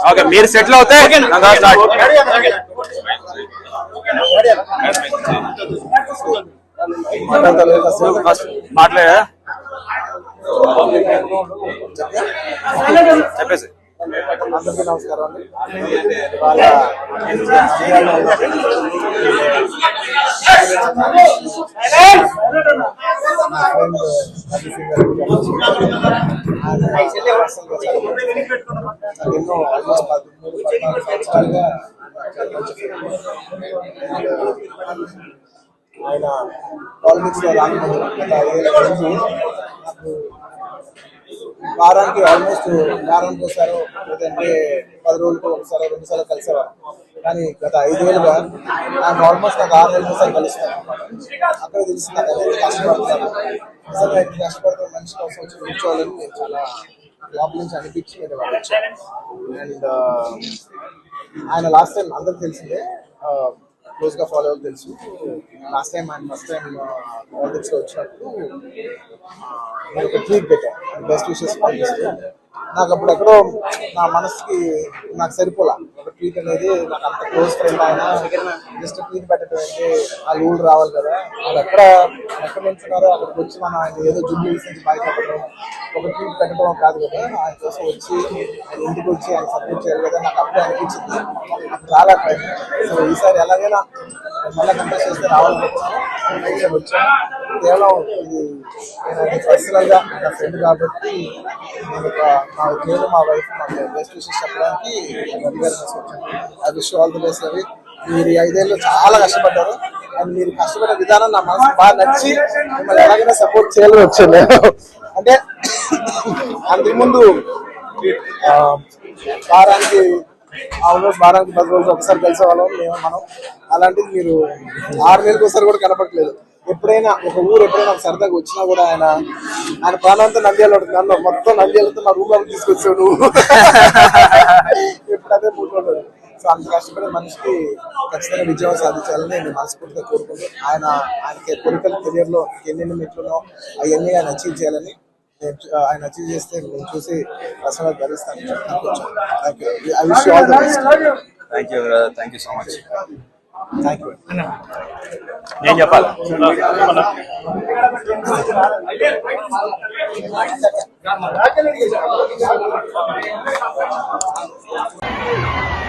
Okay, మీరు settle అవుతే మాట్లాడా చెప్పేసి. అందరికీ నమస్కారం అండి. ఎన్నో ఆల్మోస్ట్ 13-14 సంవత్సరాలుగా ఆయన పాలిటిక్స్ లో రాకముందు వారానికి ఆల్మోస్ట్ వారానికి ఒకసారి లేదంటే 10 రోజులకు ఒకసారి 2 సార్లు కలిసేవారు. కానీ గత 5 ఏళ్ళుగా ఆయన ఆల్మోస్ట్ నాకు 6 నెలలకు ఒకసారి కలుస్తాను. అక్కడ తెలిసి నాకు ఎంత కష్టపడతాను, నిజంగా ఎంత కష్టపడితే మనిషి కోసం వచ్చి కూర్చోవాలని నేను చాలా లోపల నుంచి అనిపించి నేను వచ్చాను. అండ్ ఆయన లాస్ట్ టైం అందరికి తెలిసిందే, క్లోజ్ గా ఫాలో అవ్వాలి తెలుసు. లాస్ట్ టైం ఆయన ఫస్ట్ టైం పాలిటిక్స్ లో వచ్చినప్పుడు నేను ఒక ట్వీట్ పెట్టాను, బెస్ట్ విషెస్ పాలిటిక్స్. నాకు అప్పుడు ఎక్కడో నా మనసుకి నాకు సరిపోలా ఒక ట్వీట్ అనేది. నాకు అంత క్లోజ్ ఫ్రెండ్ ఆయన జస్ట్ ట్వీట్ పెట్టడం అంటే ఆ ఊళ్ళు రావాలి కదా, వాళ్ళు ఎక్కడ నిల్చున్నారో అక్కడికి వచ్చి మనం ఆయన ఏదో జుబ్లీ నుంచి బయటపడడం ఒక ట్వీట్ పెట్టడం కాదు కదా, ఆయన కోసం వచ్చి ఆయన ఇంటికి వచ్చి ఆయన సపోర్ట్ చేయాలి కదా. నాకు అప్పుడే అనిపించింది, చాలా టైం. సో ఈసారి ఎలాగైనా మళ్ళీ కంటెస్ట్ చేస్తే రావాలనుకున్నాను, వచ్చాను. కేవలం ఇది నేను పర్సనల్ గా నా ఫ్రెండ్ కాబట్టి నేను మా వైఫ్ మాకు బెస్ట్ విషెస్ చెప్పడానికి వచ్చాను. I wish all the best Ravi. మీరు 5 ఏళ్ళు చాలా కష్టపడ్డారు అండ్ మీరు కష్టపడే విధానం నా మనసు బాగా నచ్చి మిమ్మల్ని ఎలాగైనా సపోర్ట్ చేయాలని వచ్చాను నేను. అంటే అంతకుముందు వారానికి 10 రోజులు ఒకసారి కలిసేవాళ్ళం మనం. అలాంటిది మీరు 6 నెలలకు ఒకసారి కూడా కనపడలేదు. ఎప్పుడైనా ఒక ఊరు ఎప్పుడైనా ఒక సరదాగా వచ్చినా కూడా ఆయన ప్రాణంతో నంద్యాల నన్ను మొత్తం నంద్యాలతో నా రూమ్ లోకి తీసుకొచ్చాడు. ఎప్పుడు అదే మూడుకుంటాడు. సో అంత కష్టపడే మనిషికి ఖచ్చితంగా విజయం సాధించాలని నేను మనస్ఫూర్తిగా కోరుకుంటూ ఆయనకి పొలిటికల్ కెరియర్ లో ఎన్నెన్ని మెట్లునో అవన్నీ ఆయన అచీవ్ చేయాలని, ఆయన అచీవ్ చేస్తే నేను చూసి పర్సనల్ భరిస్తాను. I wish you all the best. Thank you so much. Thank you. నేను చెప్పాలి Gracias.